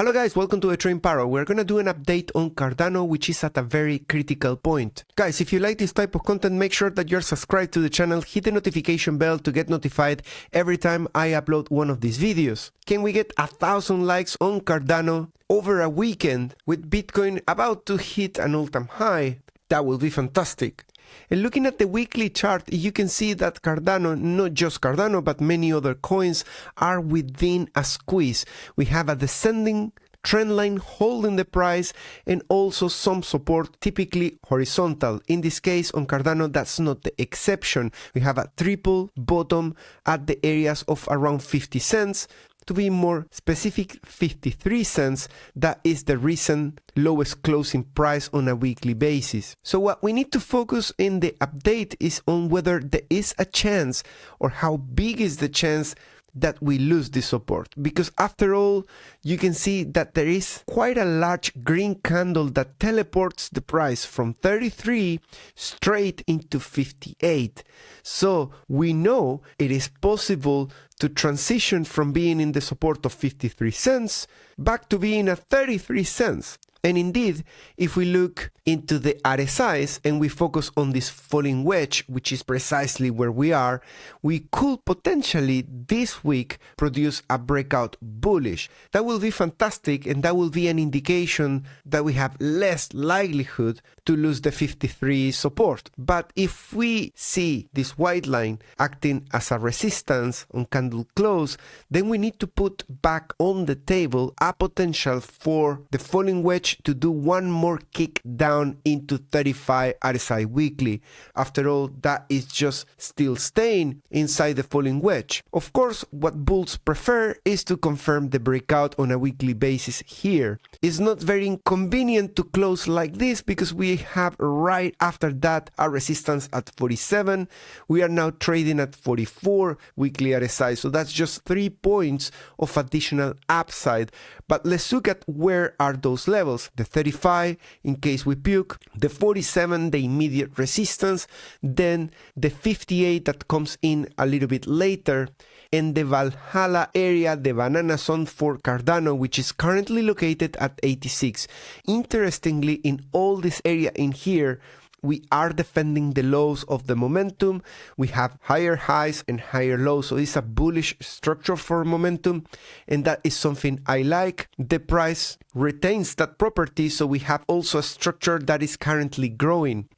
Hello guys, welcome to the Train Paro. We're gonna do an update on Cardano, which is at a very critical point. Guys, if you like this type of content, make sure that you're subscribed to the channel, hit the notification bell to get notified every time I upload one of these videos. Can we get 1,000 likes on Cardano over a weekend with Bitcoin about to hit an all-time high? That will be fantastic. And looking at the weekly chart, you can see that Cardano, not just Cardano, but many other coins are within a squeeze. We have a descending trend line holding the price and also some support, typically horizontal. In this case, on Cardano, that's not the exception. We have a triple bottom at the areas of around 50 cents. To be more specific, 53 cents. That is the recent lowest closing price on a weekly basis. So what we need to focus in the update is on whether there is a chance or how big is the chance that we lose this support, because after all, you can see that there is quite a large green candle that teleports the price from 33 straight into 58. So we know it is possible to transition from being in the support of 53 cents back to being at 33 cents. And indeed, if we look into the RSIs and we focus on this falling wedge, which is precisely where we are, we could potentially this week produce a breakout bullish. That will be fantastic, and that will be an indication that we have less likelihood to lose the 53 support. But if we see this white line acting as a resistance on candle close, then we need to put back on the table a potential for the falling wedge to do one more kick down into 35 RSI weekly. After all, that is just still staying inside the falling wedge. Of course, what bulls prefer is to confirm the breakout on a weekly basis here. It's not very inconvenient to close like this because we have right after that a resistance at 47. We are now trading at 44 weekly RSI, so that's just 3 points of additional upside. But let's look at where are those levels. The 35 in case we puke, the 47 the immediate resistance, then the 58 that comes in a little bit later, and the Valhalla area, the banana zone for Cardano, which is currently located at 86. Interestingly, in all this area in here, we are defending the lows of the momentum. We have higher highs and higher lows, so it's a bullish structure for momentum, and that is something I like. The price retains that property, so we have also a structure that is currently growing.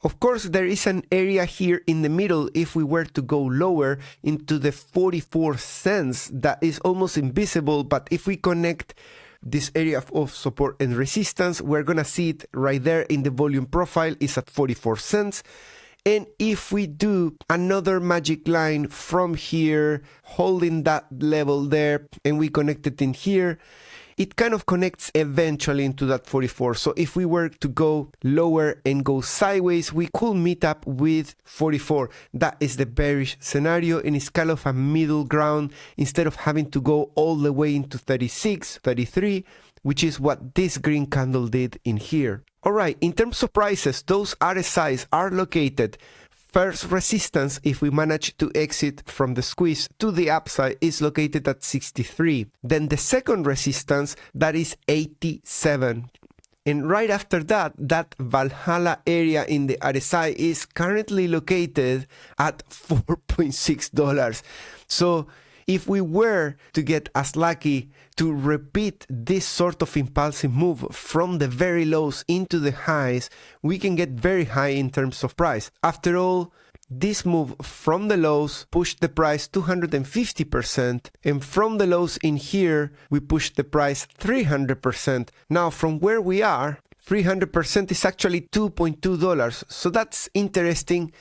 Of course, there is an area here in the middle if we were to go lower into the 44 cents that is almost invisible, but if we connect this area of support and resistance, we're gonna see it right there in the volume profile is at 44 cents. And if we do another magic line from here, holding that level there, and we connect it in here, it kind of connects eventually into that 44. So if we were to go lower and go sideways, we could meet up with 44. That is the bearish scenario, and it's kind of a middle ground instead of having to go all the way into 36, 33, which is what this green candle did in here. All right, in terms of prices, those RSIs are located. First resistance, if we manage to exit from the squeeze to the upside, is located at 63. Then the second resistance, that is 87. And right after that, that Valhalla area in the RSI is currently located at $4.6. So if we were to get as lucky to repeat this sort of impulsive move from the very lows into the highs, we can get very high in terms of price. After all, this move from the lows pushed the price 250%, and from the lows in here, we pushed the price 300%. Now, from where we are, 300% is actually $2.2. So that's interesting,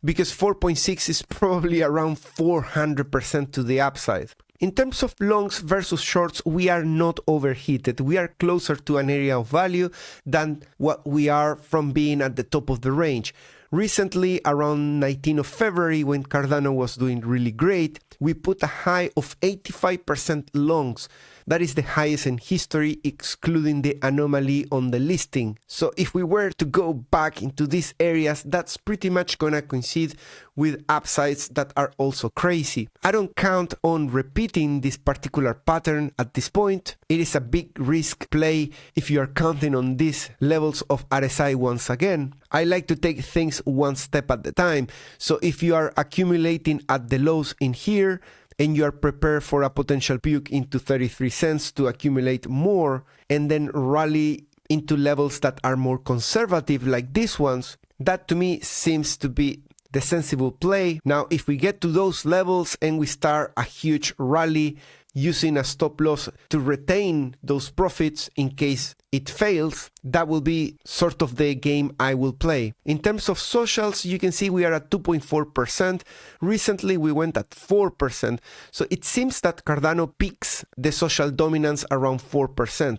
because 4.6 is probably around 400% to the upside. In terms of longs versus shorts, we are not overheated. We are closer to an area of value than what we are from being at the top of the range. Recently, around 19th of February, when Cardano was doing really great, we put a high of 85% longs. That is the highest in history, excluding the anomaly on the listing. So if we were to go back into these areas, that's pretty much gonna coincide with upsides that are also crazy. I don't count on repeating this particular pattern at this point. It is a big risk play if you are counting on these levels of RSI once again. I like to take things one step at a time. So if you are accumulating at the lows in here, and you are prepared for a potential puke into 33 cents to accumulate more, and then rally into levels that are more conservative like these ones, that to me seems to be the sensible play. Now, if we get to those levels and we start a huge rally using a stop loss to retain those profits in case it fails, that will be sort of the game I will play. In terms of socials, you can see we are at 2.4%. Recently, we went at 4%. So it seems that Cardano peaks the social dominance around 4%.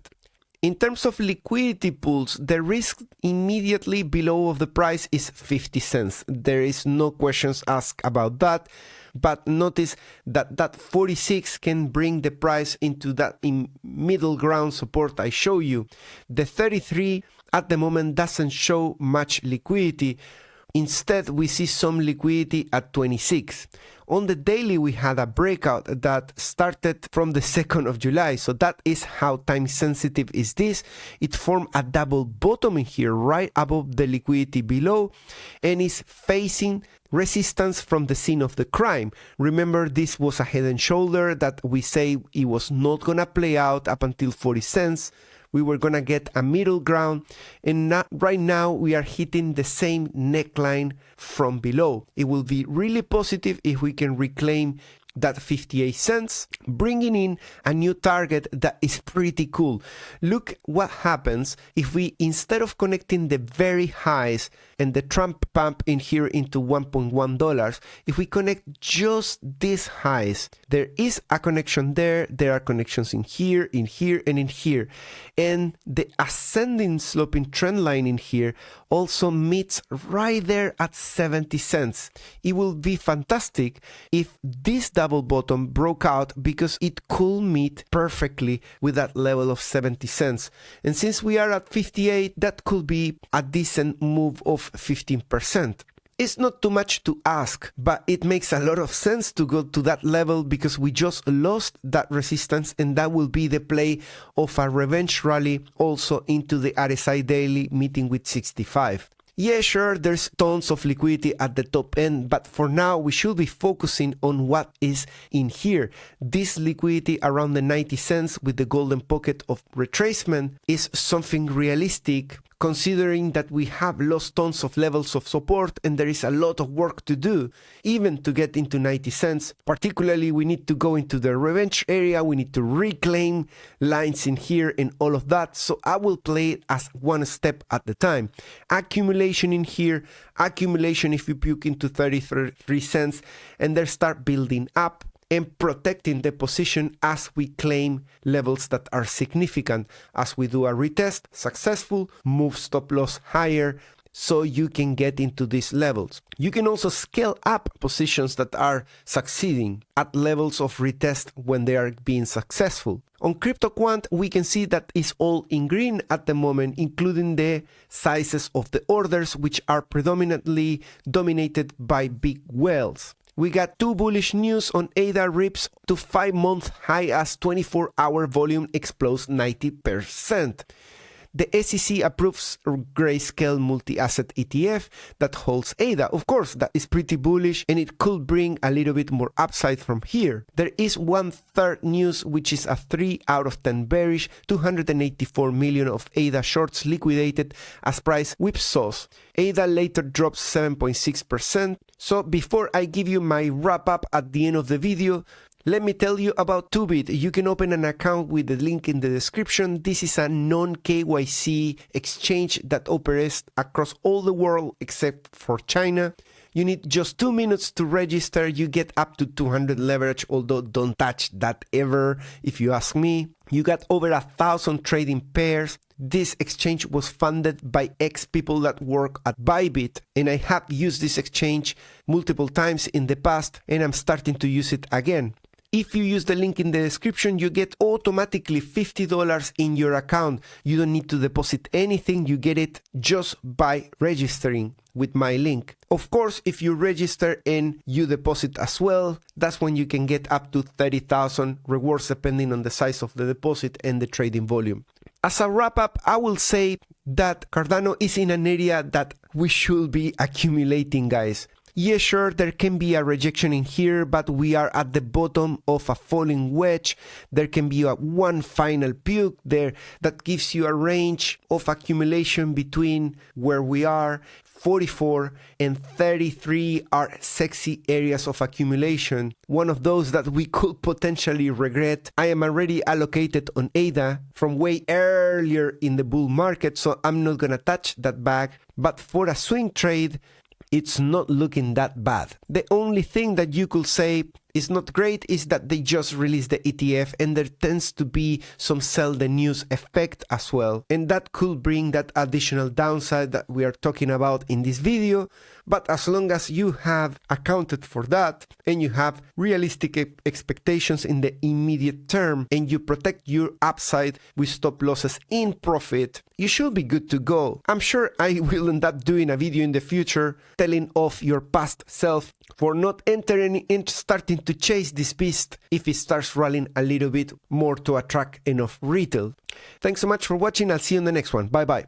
In terms of liquidity pools, the risk immediately below of the price is 50 cents. There is no questions asked about that. But notice that that 46 can bring the price into that middle ground support I show you. The 33 at the moment doesn't show much liquidity. Instead, we see some liquidity at 26. On the daily, we had a breakout that started from the 2nd of July. So that is how time sensitive is this. It formed a double bottom in here, right above the liquidity below, and is facing resistance from the scene of the crime. Remember, this was a head and shoulder that we say it was not gonna play out up until 40 cents. We were gonna get a middle ground, and right now we are hitting the same neckline from below. It will be really positive if we can reclaim that 58 cents, bringing in a new target that is pretty cool. Look what happens if we, instead of connecting the very highs and the Trump pump in here into $1.1, if we connect just these highs, there is a connection there, there are connections in here, and in here. And the ascending sloping trend line in here also meets right there at 70 cents. It will be fantastic if this double bottom broke out, because it could meet perfectly with that level of 70 cents. And since we are at 58, that could be a decent move of 15%. It's not too much to ask, but it makes a lot of sense to go to that level because we just lost that resistance, and that will be the play of a revenge rally also into the RSI daily meeting with 65. Yeah, sure, there's tons of liquidity at the top end, but for now we should be focusing on what is in here. This liquidity around the 90 cents with the golden pocket of retracement is something realistic, considering that we have lost tons of levels of support and there is a lot of work to do, even to get into 90 cents. Particularly, we need to go into the revenge area, we need to reclaim lines in here and all of that. So I will play it as one step at a time. Accumulation in here, accumulation if you puke into 33 cents, and then start building up and protecting the position as we claim levels that are significant. As we do a retest, successful, move stop loss higher, so you can get into these levels. You can also scale up positions that are succeeding at levels of retest when they are being successful. On CryptoQuant, we can see that it's all in green at the moment, including the sizes of the orders, which are predominantly dominated by big whales. We got two bullish news on ADA rips to 5-month high as 24-hour volume explodes 90%. The SEC approves Grayscale multi-asset ETF that holds ADA. Of course, that is pretty bullish and it could bring a little bit more upside from here. There is 1/3 news, which is a 3 out of 10 bearish, 284 million of ADA shorts liquidated as price whipsaws. ADA later drops 7.6%. So before I give you my wrap up at the end of the video, let me tell you about 2bit. You can open an account with the link in the description. This is a non-KYC exchange that operates across all the world except for China. You need just 2 minutes to register. You get up to 200 leverage, although don't touch that ever if you ask me. You got over 1,000 trading pairs. This exchange was funded by ex-people that work at Bybit, and I have used this exchange multiple times in the past, and I'm starting to use it again. If you use the link in the description, you get automatically $50 in your account. You don't need to deposit anything. You get it just by registering with my link. Of course, if you register and you deposit as well, that's when you can get up to 30,000 rewards depending on the size of the deposit and the trading volume. As a wrap up, I will say that Cardano is in an area that we should be accumulating, guys. Yeah, sure, there can be a rejection in here, but we are at the bottom of a falling wedge. There can be one final puke there that gives you a range of accumulation between where we are. 44 and 33 are sexy areas of accumulation. One of those that we could potentially regret. I am already allocated on ADA from way earlier in the bull market, so I'm not gonna touch that bag. But for a swing trade, it's not looking that bad. The only thing that you could say is not great is that they just released the ETF and there tends to be some sell the news effect as well. And that could bring that additional downside that we are talking about in this video. But as long as you have accounted for that and you have realistic expectations in the immediate term and you protect your upside with stop losses in profit, you should be good to go. I'm sure I will end up doing a video in the future telling off your past self for not entering and starting to chase this beast if it starts rallying a little bit more to attract enough retail. Thanks so much for watching. I'll see you in the next one. Bye bye.